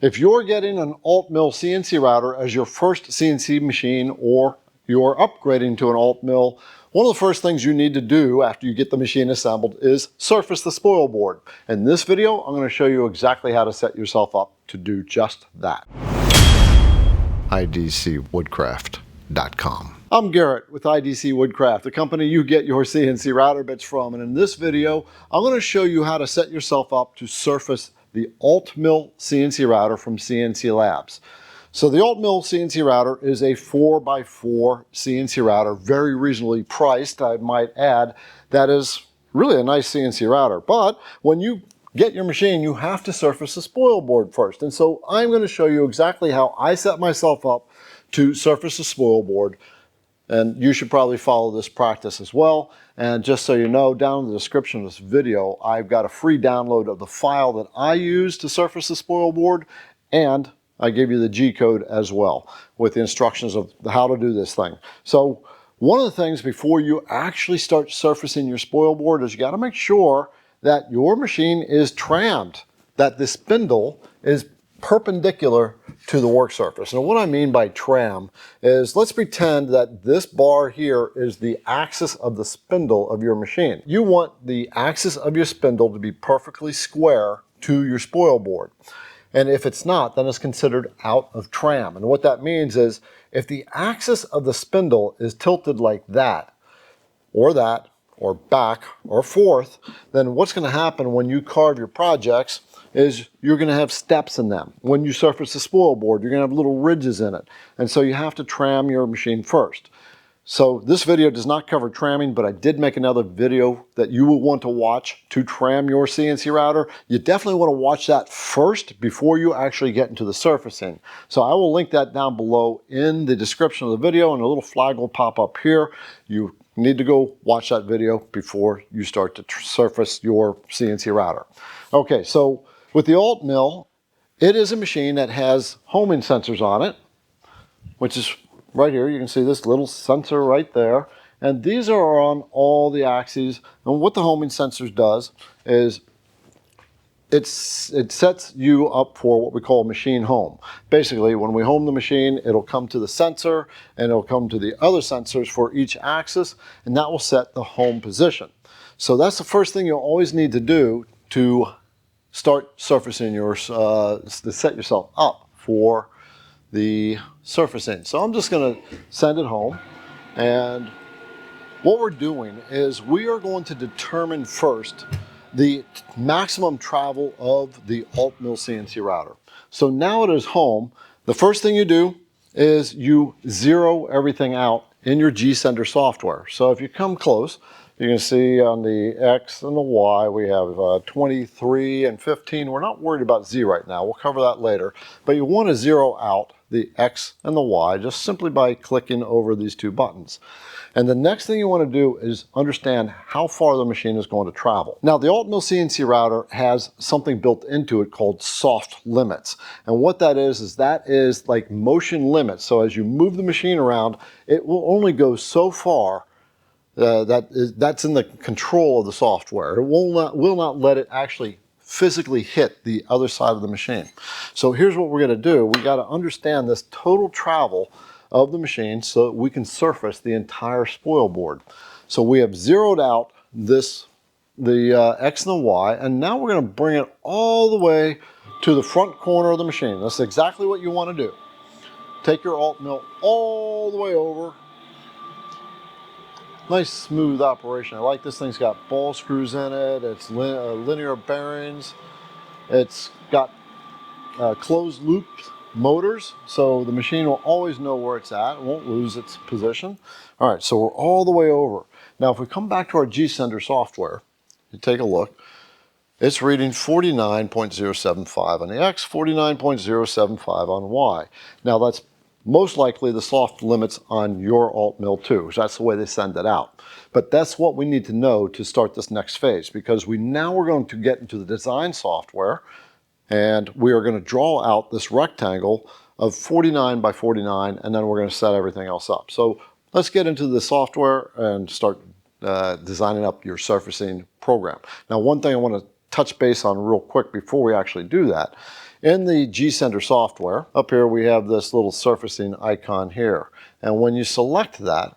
If you're getting an Altmill CNC router as your first CNC machine, or you're upgrading to an Altmill, one of the first things you need to do after you get the machine assembled is surface the spoil board. In this video, I'm going to show you exactly how to set yourself up to do just that. idcwoodcraft.com. I'm Garrett with IDC Woodcraft, the company you get your CNC router bits from, and in this video, I'm going to show you how to set yourself up to surface the Altmill CNC router from CNC Labs. So the Altmill CNC router is a 4x4 CNC router, very reasonably priced, I might add. That is really a nice CNC router, but when you get your machine, you have to surface the spoil board first. And so I'm going to show you exactly how I set myself up to surface the spoil board. And you should probably follow this practice as well. And just so you know, down in the description of this video, I've got a free download of the file that I use to surface the spoil board, and I give you the G code as well with the instructions of how to do this thing. So one of the things before you actually start surfacing your spoil board is you got to make sure that your machine is trammed, that the spindle is perpendicular to the work surface. And what I mean by tram is, let's pretend that this bar here is the axis of the spindle of your machine. You want the axis of your spindle to be perfectly square to your spoil board. And if it's not, then it's considered out of tram. And what that means is, if the axis of the spindle is tilted like that, or back, or forth, then what's going to happen when you carve your projects is you're going to have steps in them. When you surface the spoil board, you're going to have little ridges in it. And so you have to tram your machine first. So this video does not cover tramming, but I did make another video that you will want to watch to tram your CNC router. You definitely want to watch that first before you actually get into the surfacing. So I will link that down below in the description of the video, and a little flag will pop up here. You need to go watch that video before you start to surface your CNC router. Okay, so with the Altmill, it is a machine that has homing sensors on it, which is right here. You can see this little sensor right there. And these are on all the axes. And what the homing sensors does is it sets you up for what we call machine home. Basically, when we home the machine, it'll come to the sensor and it'll come to the other sensors for each axis, and that will set the home position. So that's the first thing you'll always need to do to start surfacing your, to set yourself up for the surfacing. So I'm just going to send it home, and what we're doing is we are going to determine first the maximum travel of the Altmill CNC router. So now it is home. The first thing you do is you zero everything out in your G-Sender software. So if you come close, you can see on the X and the Y, we have 23 and 15. We're not worried about Z right now. We'll cover that later. But you want to zero out the X and the Y just simply by clicking over these two buttons. And the next thing you want to do is understand how far the machine is going to travel. Now, the Altmill CNC router has something built into it called soft limits. And what that is like motion limits. So as you move the machine around, it will only go so far. That's in the control of the software. It will not let it actually physically hit the other side of the machine. So here's what we're going to do. We got to understand this total travel of the machine so that we can surface the entire spoil board. So we have zeroed out the X and the Y, and now we're going to bring it all the way to the front corner of the machine. That's exactly what you want to do. Take your Altmill all the way over. Nice smooth operation. I like this thing's got ball screws in it. It's linear bearings. It's got closed loop motors, so the machine will always know where it's at. It won't lose its position. All right, so we're all the way over. Now, if we come back to our G-Sender software, you take a look. It's reading 49.075 on the X, 49.075 on Y. Now, that's most likely the soft limits on your Altmill too. That's the way they send it out. But that's what we need to know to start this next phase, because now we're going to get into the design software, and we are going to draw out this rectangle of 49 by 49, and then we're going to set everything else up. So let's get into the software and start designing up your surfacing program. Now, one thing I want to touch base on real quick before we actually do that In the G-Center software, up here we have this little surfacing icon here. And when you select that,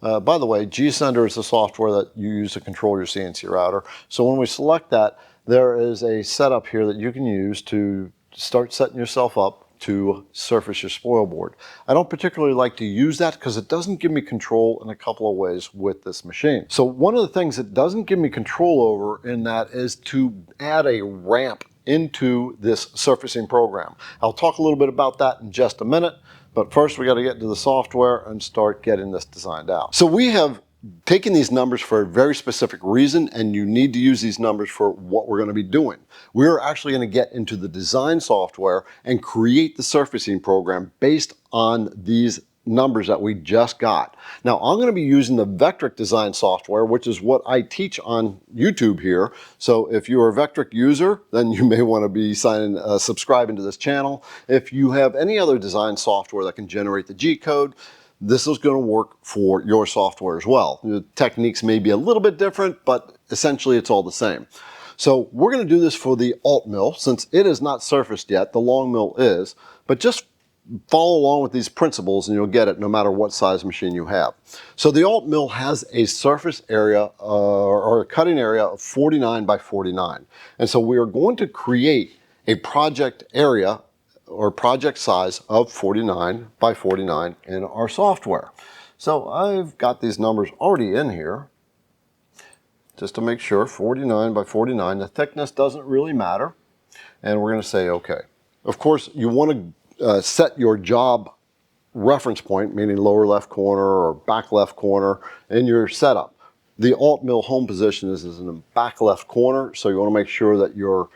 by the way, G-Center is the software that you use to control your CNC router. So when we select that, there is a setup here that you can use to start setting yourself up to surface your spoil board. I don't particularly like to use that because it doesn't give me control in a couple of ways with this machine. So one of the things it doesn't give me control over in that is to add a ramp into this surfacing program. I'll talk a little bit about that in just a minute, but first we got to get into the software and start getting this designed out. So we have taken these numbers for a very specific reason, and you need to use these numbers for what we're going to be doing. We're actually going to get into the design software and create the surfacing program based on these numbers that we just got. Now I'm going to be using the Vectric design software, which is what I teach on YouTube here. So if you're a Vectric user, then you may want to be subscribing to this channel. If you have any other design software that can generate the G code, this is going to work for your software as well. The techniques may be a little bit different, but essentially it's all the same. So we're going to do this for the Altmill, since it is not surfaced yet. The long mill is, but just follow along with these principles and you'll get it no matter what size machine you have. So the Altmill has a surface area or a cutting area of 49 by 49. And so we are going to create a project area or project size of 49 by 49 in our software. So I've got these numbers already in here just to make sure. 49 by 49, the thickness doesn't really matter, and we're going to say okay. Of course you want to set your job reference point, meaning lower left corner or back left corner, in your setup. The Altmill home position is in the back left corner, so you want to make sure that your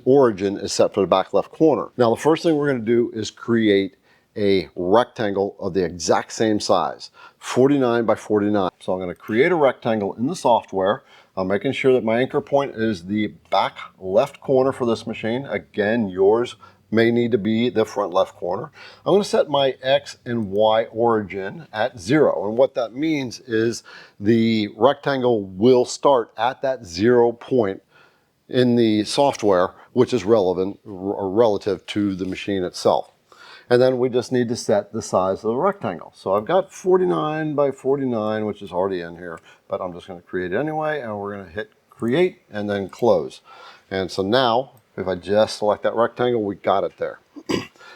origin is set for the back left corner. Now the first thing we're going to do is create a rectangle of the exact same size, 49 by 49. So I'm going to create a rectangle in the software. I'm making sure that my anchor point is the back left corner for this machine. Again, yours may need to be the front left corner. I'm going to set my X and Y origin at 0. And what that means is the rectangle will start at that 0 point in the software, which is relevant or relative to the machine itself. And then we just need to set the size of the rectangle. So I've got 49 by 49, which is already in here, but I'm just going to create it anyway, and we're going to hit create and then close. And so now, if I just select that rectangle, we got it there.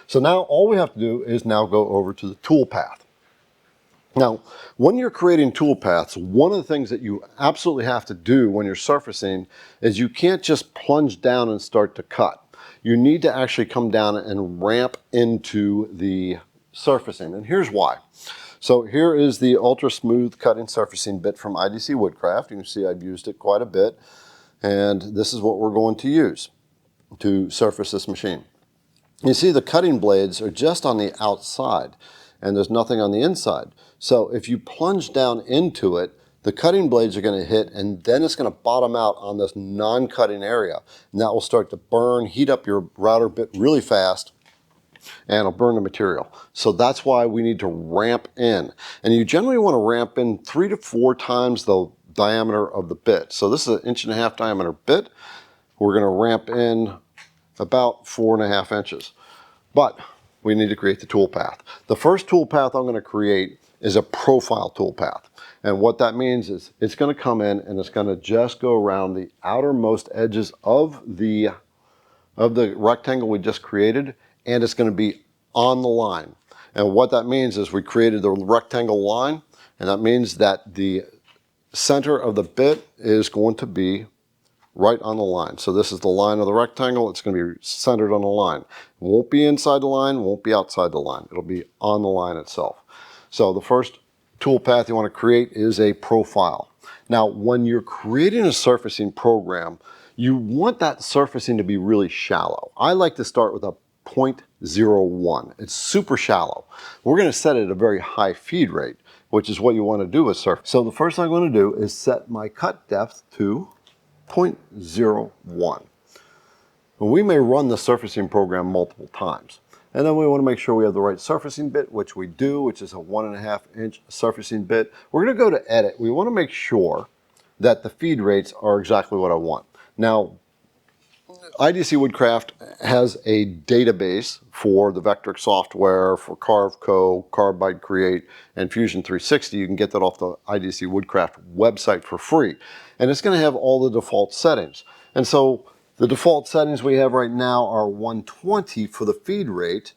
So now all we have to do is now go over to the toolpath. Now, when you're creating toolpaths, one of the things that you absolutely have to do when you're surfacing is you can't just plunge down and start to cut. You need to actually come down and ramp into the surfacing, and here's why. So here is the ultra smooth cutting surfacing bit from IDC Woodcraft. You can see I've used it quite a bit, and this is what we're going to use to surface this machine. You see the cutting blades are just on the outside, and there's nothing on the inside. So if you plunge down into it, the cutting blades are going to hit, and then it's going to bottom out on this non-cutting area. And that will start to burn, heat up your router bit really fast, and it'll burn the material. So that's why we need to ramp in. And you generally want to ramp in 3 to 4 times the diameter of the bit. So this is an 1.5 inch diameter bit. We're going to ramp in about 4.5 inches. But we need to create the toolpath. The first toolpath I'm going to create is a profile toolpath. And what that means is it's going to come in and it's going to just go around the outermost edges of the rectangle we just created, and it's going to be on the line. And what that means is we created the rectangle line, and that means that the center of the bit is going to be right on the line. So this is the line of the rectangle. It's going to be centered on the line. It won't be inside the line, won't be outside the line. It'll be on the line itself. So the first toolpath you want to create is a profile. Now, when you're creating a surfacing program, you want that surfacing to be really shallow. I like to start with a 0.01. It's super shallow. We're going to set it at a very high feed rate, which is what you want to do with surface. So the first thing I'm going to do is set my cut depth to 0.01. We may run the surfacing program multiple times. And then we want to make sure we have the right surfacing bit, which we do, which is a 1.5 inch surfacing bit. We're going to go to edit. We want to make sure that the feed rates are exactly what I want. Now, IDC Woodcraft has a database for the Vectric software, for CarveCo, Carbide Create, and Fusion 360. You can get that off the IDC Woodcraft website for free. And it's going to have all the default settings. And so the default settings we have right now are 120 for the feed rate.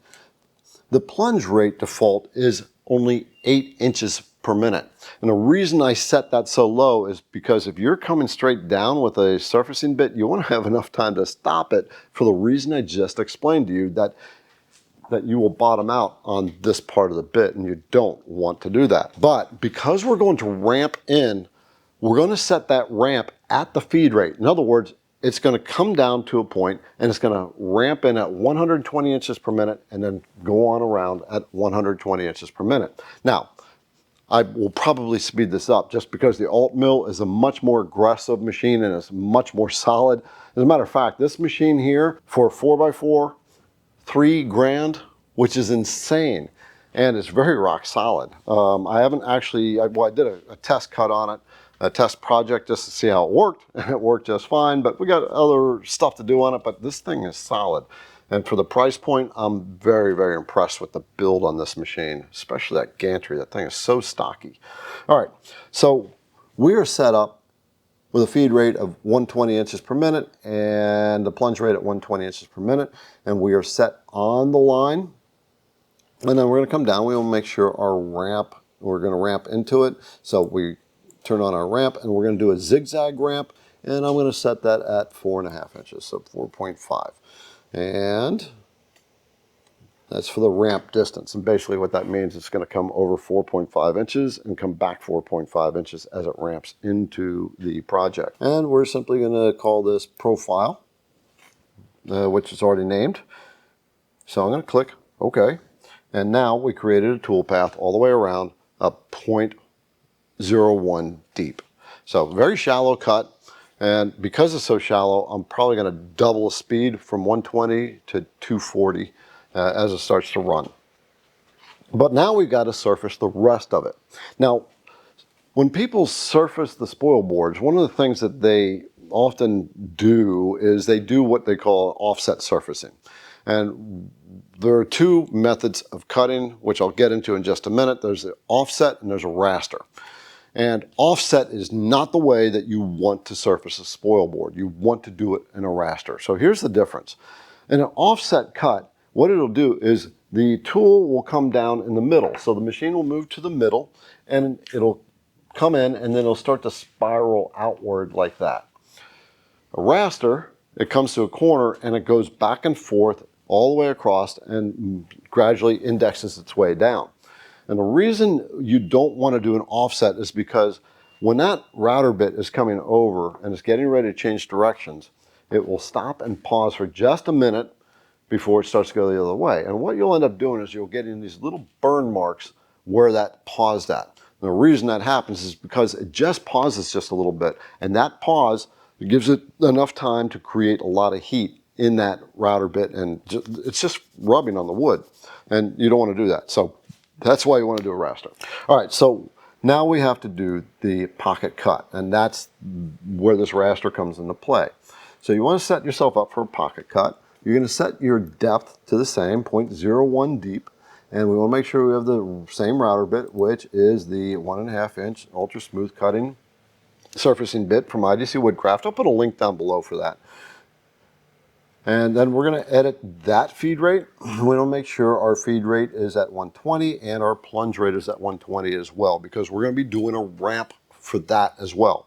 The plunge rate default is only 8 inches per minute. And the reason I set that so low is because if you're coming straight down with a surfacing bit, you want to have enough time to stop it for the reason I just explained to you, that you will bottom out on this part of the bit, and you don't want to do that. But because we're going to ramp in, we're going to set that ramp at the feed rate. In other words, it's going to come down to a point and it's going to ramp in at 120 inches per minute and then go on around at 120 inches per minute. Now, I will probably speed this up just because the Altmill is a much more aggressive machine and it's much more solid. As a matter of fact, this machine here for a 4x4, $3,000, which is insane. And it's very rock solid. I haven't actually, I did a test cut on it, a test project just to see how it worked, and it worked just fine, but we got other stuff to do on it, but this thing is solid. And for the price point, I'm very, very impressed with the build on this machine, especially that gantry. That thing is so stocky. All right, so we are set up with a feed rate of 120 inches per minute and the plunge rate at 120 inches per minute, and we are set on the line. And then we're going to come down. We will make sure our ramp, we're going to ramp into it. So we turn on our ramp and we're going to do a zigzag ramp, and I'm going to set that at 4.5 inches, so 4.5. And that's for the ramp distance. And basically what that means, it's going to come over 4.5 inches and come back 4.5 inches as it ramps into the project. And we're simply going to call this profile, which is already named. So I'm going to click OK. And now we created a toolpath all the way around a 0.01 deep. So very shallow cut. And because it's so shallow, I'm probably going to double the speed from 120 to 240 as it starts to run. But now we've got to surface the rest of it. Now, when people surface the spoil boards, one of the things that they often do is they do what they call offset surfacing. And there are two methods of cutting, which I'll get into in just a minute. There's the offset and there's a raster. And offset is not the way that you want to surface a spoil board. You want to do it in a raster. So here's the difference. In an offset cut, what it'll do is the tool will come down in the middle. So the machine will move to the middle and it'll come in and then it'll start to spiral outward like that. A raster, it comes to a corner and it goes back and forth all the way across and gradually indexes its way down. And the reason you don't want to do an offset is because when that router bit is coming over and it's getting ready to change directions, it will stop and pause for just a minute before it starts to go the other way. And what you'll end up doing is you'll get in these little burn marks where that paused at. And the reason that happens is because it just pauses just a little bit, and that pause gives it enough time to create a lot of heat in that router bit, and it's just rubbing on the wood, and you don't want to do that. So that's why you want to do a raster. All right, so now we have to do the pocket cut, and that's where this raster comes into play. So you want to set yourself up for a pocket cut. You're going to set your depth to the same, 0.01 deep, and we want to make sure we have the same router bit, which is the 1.5 inch ultra smooth cutting surfacing bit from IDC Woodcraft. I'll put a link down below for that. And then we're going to edit that feed rate. We want to make sure our feed rate is at 120 and our plunge rate is at 120 as well, because we're going to be doing a ramp for that as well.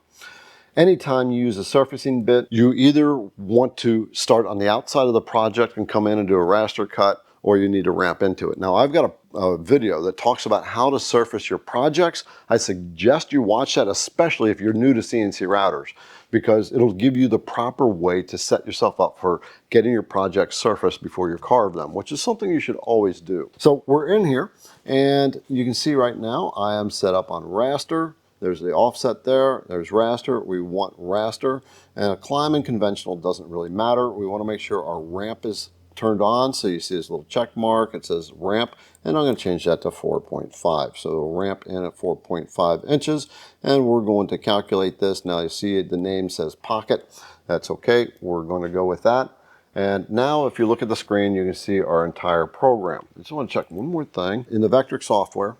Anytime you use a surfacing bit, you either want to start on the outside of the project and come in and do a raster cut, or you need to ramp into it. Now, I've got a video that talks about how to surface your projects. I suggest you watch that, especially if you're new to CNC routers, because it'll give you the proper way to set yourself up for getting your projects surfaced before you carve them, which is something you should always do. So we're in here, and you can see right now I am set up on raster. There's the offset there, there's raster, we want raster, and a climb and conventional doesn't really matter. We want to make sure our ramp is turned on, so you see this little check mark, it says ramp, and I'm going to change that to 4.5. So it'll ramp in at 4.5 inches, and we're going to calculate this. Now you see the name says pocket. That's okay. We're going to go with that. And now if you look at the screen, you can see our entire program. I just want to check one more thing. In the Vectric software,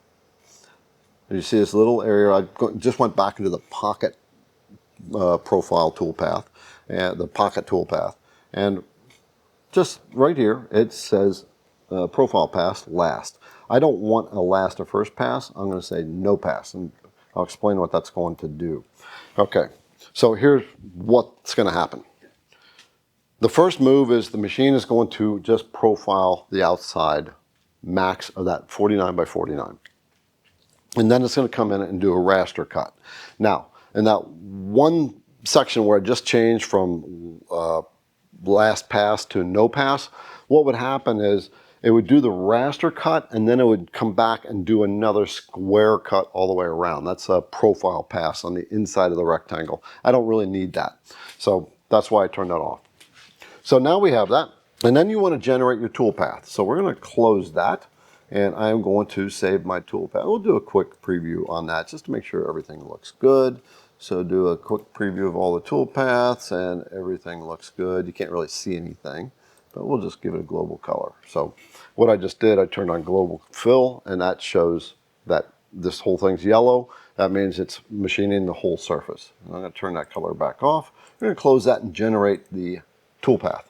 you see this little area. I just went back into the pocket profile toolpath, and the pocket toolpath. And just right here, it says profile pass last. I don't want a last or first pass. I'm going to say no pass, and I'll explain what that's going to do. Okay, so here's what's going to happen. The first move is the machine is going to just profile the outside max of that 49 by 49. And then it's going to come in and do a raster cut. Now, in that one section where it just changed from last pass to no pass, what would happen is it would do the raster cut and then it would come back and do another square cut all the way around. That's a profile pass on the inside of the rectangle. I don't really need that. So that's why I turned that off. So now we have that. And then you want to generate your toolpath. So we're going to close that. And I am going to save my toolpath. We'll do a quick preview on that just to make sure everything looks good. So do a quick preview of all the toolpaths and everything looks good. You can't really see anything, but we'll just give it a global color. So what I just did, I turned on global fill and that shows that this whole thing's yellow. That means it's machining the whole surface. I'm going to turn that color back off. I'm going to close that and generate the toolpath.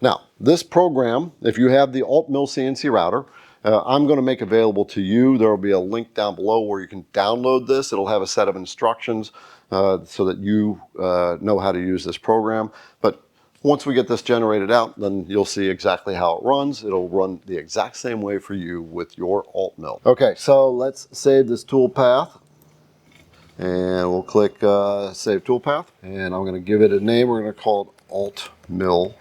Now, this program, if you have the Altmill CNC Router, I'm going to make available to you. There will be a link down below where you can download this. It'll have a set of instructions so that you know how to use this program. But once we get this generated out, then you'll see exactly how it runs. It'll run the exact same way for you with your Altmill. Okay, so let's save this toolpath. And we'll click Save Toolpath. And I'm going to give it a name. We're going to call it Altmill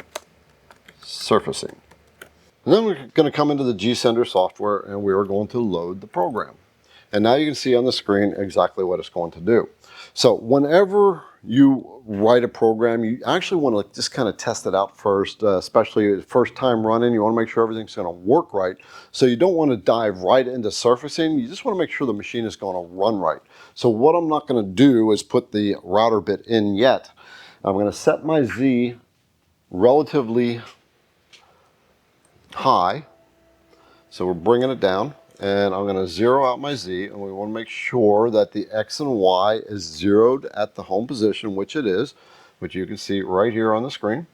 Surfacing. And then we're going to come into the G-Sender software and we are going to load the program. And now you can see on the screen exactly what it's going to do. So whenever you write a program, you actually want to just kind of test it out first, especially the first time running. You want to make sure everything's going to work right. So you don't want to dive right into surfacing. You just want to make sure the machine is going to run right. So what I'm not going to do is put the router bit in yet. I'm going to set my Z relatively high. So we're bringing it down and I'm going to zero out my Z and we want to make sure that the X and Y is zeroed at the home position, which it is, which you can see right here on the screen.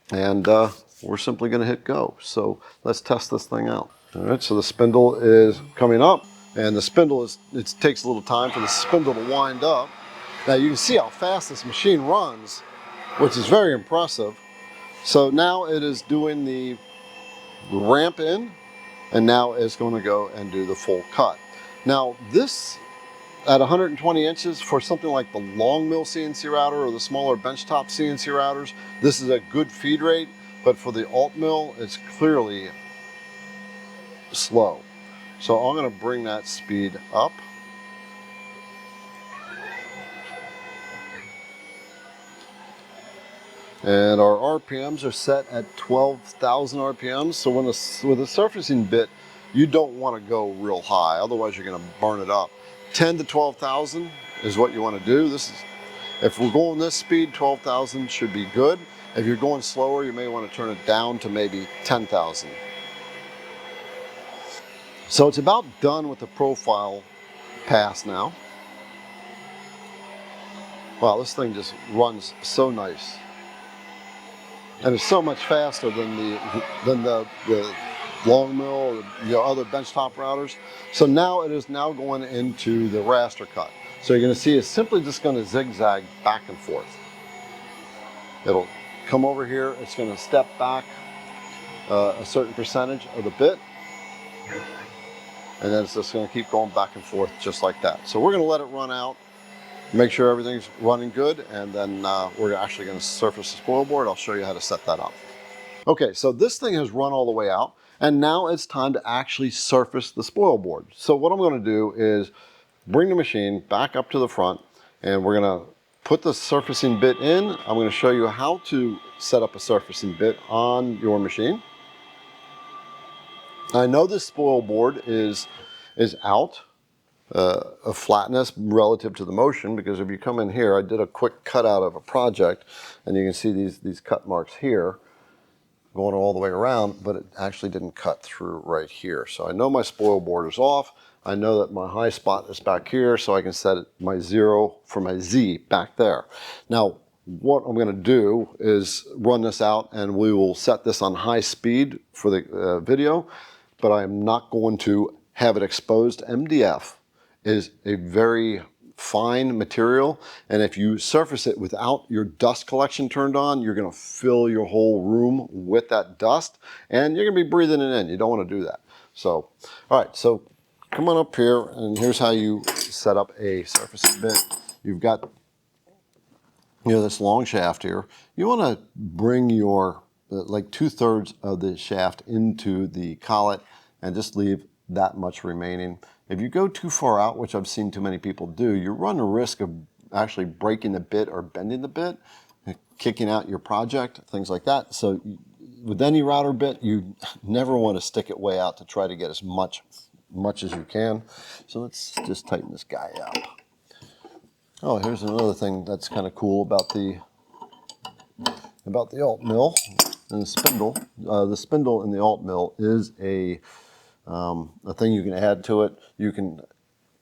And we're simply going to hit go. So let's test this thing out. All right, so the spindle is coming up and the spindle it takes a little time for the spindle to wind up. Now you can see how fast this machine runs, which is very impressive. So now it is doing the ramp in and now it's going to go and do the full cut. Now this at 120 inches for something like the long mill CNC router or the smaller benchtop CNC routers, this is a good feed rate, but for the Altmill it's clearly slow. So I'm going to bring that speed up. And our RPMs are set at 12,000 RPMs. So with a surfacing bit, you don't want to go real high. Otherwise, you're going to burn it up. 10 to 12,000 is what you want to do. If we're going this speed, 12,000 should be good. If you're going slower, you may want to turn it down to maybe 10,000. So it's about done with the profile pass now. Wow, this thing just runs so nice. And it's so much faster than the long mill or other benchtop routers. So now it is now going into the raster cut. So you're going to see it's simply just going to zigzag back and forth. It'll come over here. It's going to step back a certain percentage of the bit. And then it's just going to keep going back and forth just like that. So we're going to let it run out. Make sure everything's running good, and then we're actually going to surface the Spoilboard. I'll show you how to set that up. Okay, so this thing has run all the way out, and now it's time to actually surface the Spoilboard. So what I'm going to do is bring the machine back up to the front, and we're going to put the surfacing bit in. I'm going to show you how to set up a surfacing bit on your machine. I know this Spoilboard is out. a flatness relative to the motion, because if you come in here, I did a quick cutout of a project, and you can see these cut marks here going all the way around, but it actually didn't cut through right here. So I know my spoil board is off. I know that my high spot is back here, so I can set my 0 for my Z back there. Now, what I'm going to do is run this out, and we will set this on high speed for the video, but I am not going to have it exposed. MDF is a very fine material, and if you surface it without your dust collection turned on, you're going to fill your whole room with that dust, and you're going to be breathing it in. You don't want to do that. So, all right, so come on up here, and here's how you set up a surfacing bit. You've got, you know, this long shaft here. You want to bring your like 2/3 of the shaft into the collet and just leave that much remaining. If you go too far out, which I've seen too many people do, you run the risk of actually breaking the bit or bending the bit, kicking out your project, things like that. So with any router bit, you never want to stick it way out to try to get as much as you can. So let's just tighten this guy up. Oh, here's another thing that's kind of cool about the Altmill and the spindle. The spindle in the Altmill is a thing you can add to it. You can,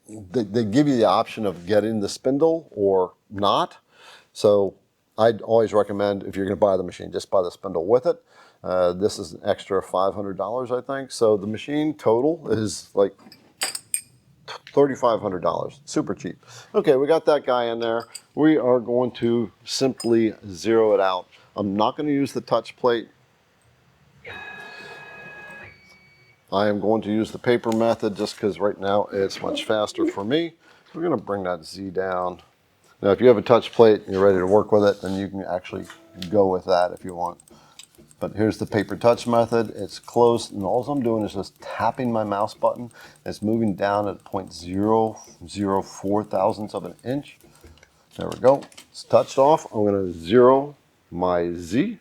they give you the option of getting the spindle or not. So I'd always recommend, if you're going to buy the machine, just buy the spindle with it. This is an extra $500, I think. So the machine total is like $3,500, super cheap. Okay, we got that guy in there. We are going to simply zero it out. I'm not going to use the touch plate. I am going to use the paper method just because right now it's much faster for me. We're going to bring that Z down. Now, if you have a touch plate and you're ready to work with it, then you can actually go with that if you want. But here's the paper touch method. It's close, and all I'm doing is just tapping my mouse button. It's moving down at 0.004 thousandths of an inch. There we go. It's touched off. I'm going to zero my Z,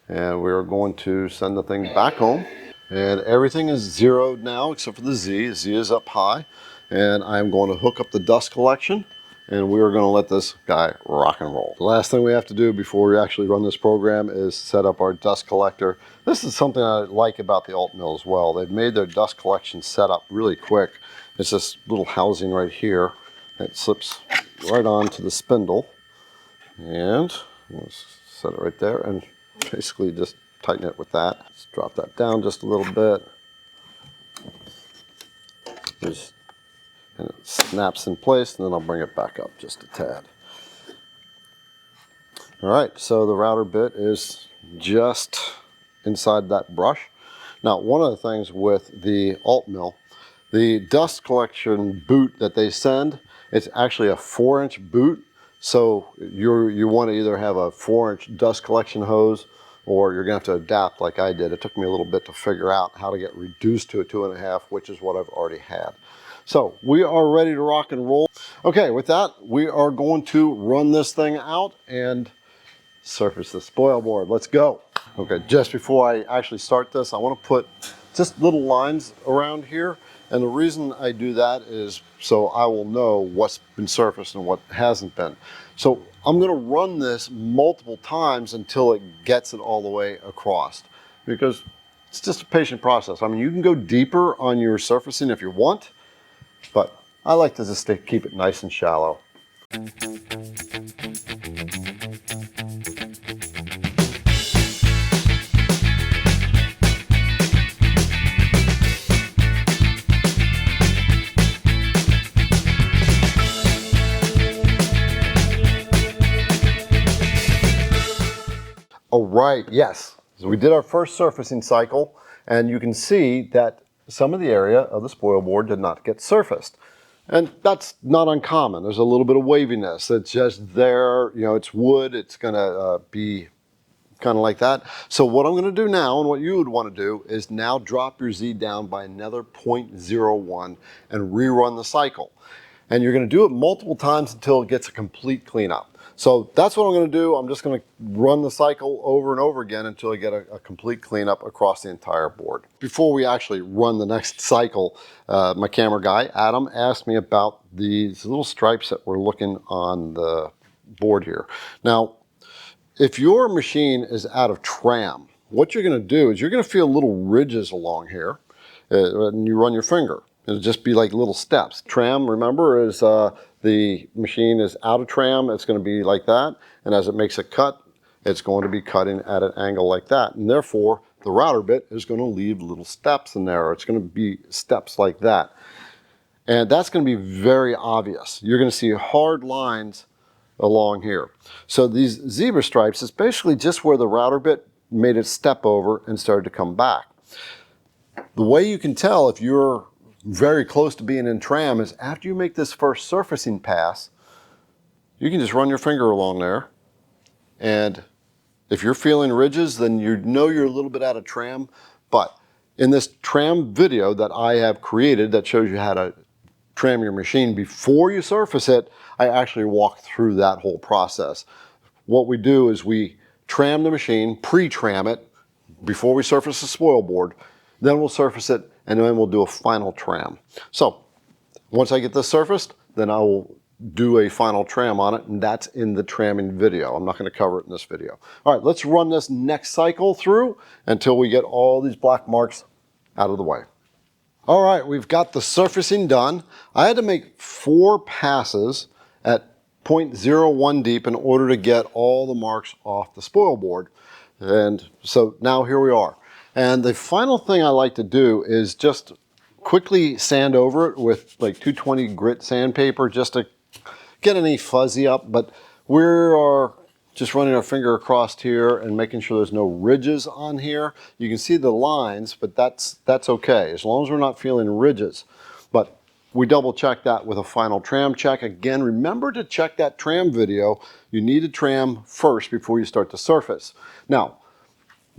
and we are going to send the thing back home. And everything is zeroed now except for the Z. The Z is up high, and I'm going to hook up the dust collection, and we are going to let this guy rock and roll. The last thing we have to do before we actually run this program is set up our dust collector. This is something I like about the Altmill as well. They've made their dust collection setup really quick. It's this little housing right here. It slips right onto the spindle, and we'll set it right there, and basically just tighten it with that. Let's drop that down just a little bit. And it snaps in place, and then I'll bring it back up just a tad. All right, so the router bit is just inside that brush. Now, one of the things with the Altmill, the dust collection boot that they send, it's actually a 4-inch boot. So you want to either have a 4-inch dust collection hose, or you're going to have to adapt like I did. It took me a little bit to figure out how to get reduced to a 2.5, which is what I've already had. So we are ready to rock and roll. Okay, with that, we are going to run this thing out and surface the spoil board. Let's go. Okay, just before I actually start this, I want to put just little lines around here. And the reason I do that is so I will know what's been surfaced and what hasn't been. So I'm going to run this multiple times until it gets it all the way across, because it's just a patient process. I mean, you can go deeper on your surfacing if you want, but I like to just keep it nice and shallow. All right, yes. So we did our first surfacing cycle, and you can see that some of the area of the spoil board did not get surfaced. And that's not uncommon. There's a little bit of waviness. It's just there, you know, it's wood. It's gonna be kind of like that. So what I'm gonna do now, and what you would wanna do, is now drop your Z down by another 0.01 and rerun the cycle. And you're going to do it multiple times until it gets a complete cleanup. So that's what I'm going to do. I'm just going to run the cycle over and over again until I get a complete cleanup across the entire board. Before we actually run the next cycle, my camera guy, Adam, asked me about these little stripes that we're looking on the board here. Now, if your machine is out of tram, what you're going to do is you're going to feel little ridges along here, and you run your finger. It'll just be like little steps. Tram, remember, is the machine is out of tram, it's going to be like that, and as it makes a cut, it's going to be cutting at an angle like that, and therefore the router bit is going to leave little steps in there. It's going to be steps like that, and that's going to be very obvious. You're going to see hard lines along here. So these zebra stripes is basically just where the router bit made it step over and started to come back. The way you can tell if you're very close to being in tram is after you make this first surfacing pass, you can just run your finger along there, and if you're feeling ridges, then you know you're a little bit out of tram. But in this tram video that I have created that shows you how to tram your machine before you surface it, I actually walk through that whole process. What we do is we tram the machine, pre-tram it before we surface the spoil board, then we'll surface it, and then we'll do a final tram. So once I get this surfaced, then I will do a final tram on it, and that's in the tramming video. I'm not going to cover it in this video. All right, let's run this next cycle through until we get all these black marks out of the way. All right, we've got the surfacing done. I had to make 4 passes at 0.01 deep in order to get all the marks off the spoil board. And so now here we are. And the final thing I like to do is just quickly sand over it with like 220 grit sandpaper just to get any fuzzy up. But we are just running our finger across here and making sure there's no ridges on here. You can see the lines, but that's okay as long as we're not feeling ridges. But we double check that with a final tram check. Again, remember to check that tram video. You need to tram first before you start to surface. Now,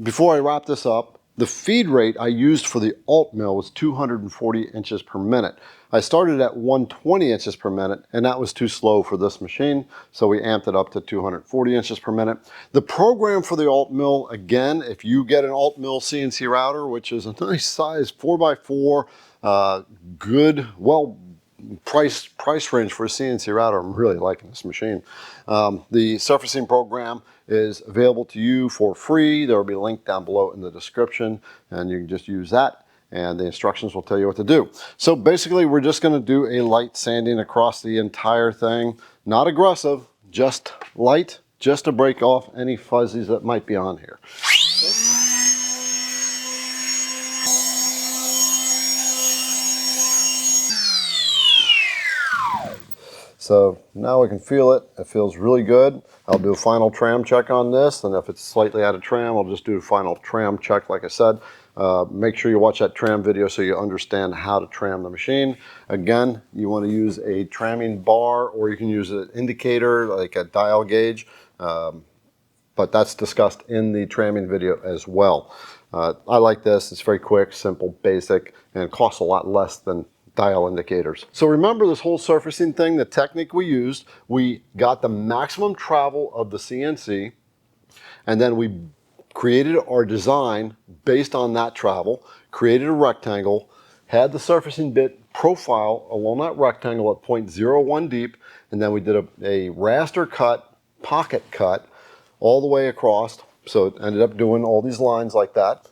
before I wrap this up, the feed rate I used for the Altmill was 240 inches per minute. I started at 120 inches per minute, and that was too slow for this machine, so we amped it up to 240 inches per minute. The program for the Altmill, again, if you get an Altmill CNC router, which is a nice size 4x4, good, well, price range for a CNC router. I'm really liking this machine. The surfacing program is available to you for free. There will be a link down below in the description, and you can just use that, and the instructions will tell you what to do. So basically, we're just going to do a light sanding across the entire thing. Not aggressive, just light, just to break off any fuzzies that might be on here. So now we can feel it. It feels really good. I'll do a final tram check on this, and if it's slightly out of tram, I'll just do a final tram check like I said. Make sure you watch that tram video so you understand how to tram the machine. Again, you want to use a tramming bar, or you can use an indicator like a dial gauge, but that's discussed in the tramming video as well. I like this. It's very quick, simple, basic, and costs a lot less than dial indicators. So remember this whole surfacing thing, the technique we used, we got the maximum travel of the CNC, and then we created our design based on that travel, created a rectangle, had the surfacing bit profile along that rectangle at 0.01 deep, and then we did a raster cut, pocket cut, all the way across. So it ended up doing all these lines like that.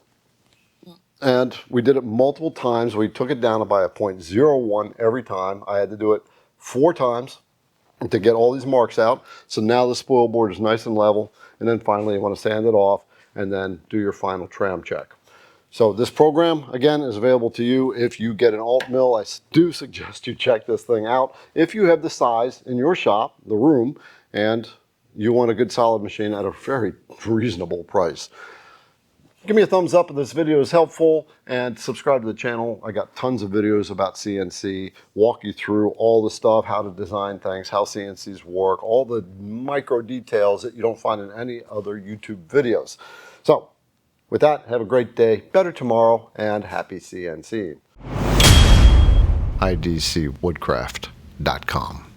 And we did it multiple times. We took it down by a 0.01 every time. I had to do it 4 times to get all these marks out. So now the spoil board is nice and level. And then finally you want to sand it off and then do your final tram check. So this program, again, is available to you if you get an Altmill. I do suggest you check this thing out. If you have the size in your shop, the room, and you want a good solid machine at a very reasonable price. Give me a thumbs up if this video is helpful, and subscribe to the channel. I got tons of videos about CNC, walk you through all the stuff, how to design things, how CNCs work, all the micro details that you don't find in any other YouTube videos. So with that, have a great day, better tomorrow, and happy CNC. idcwoodcraft.com idcwoodcraft.com.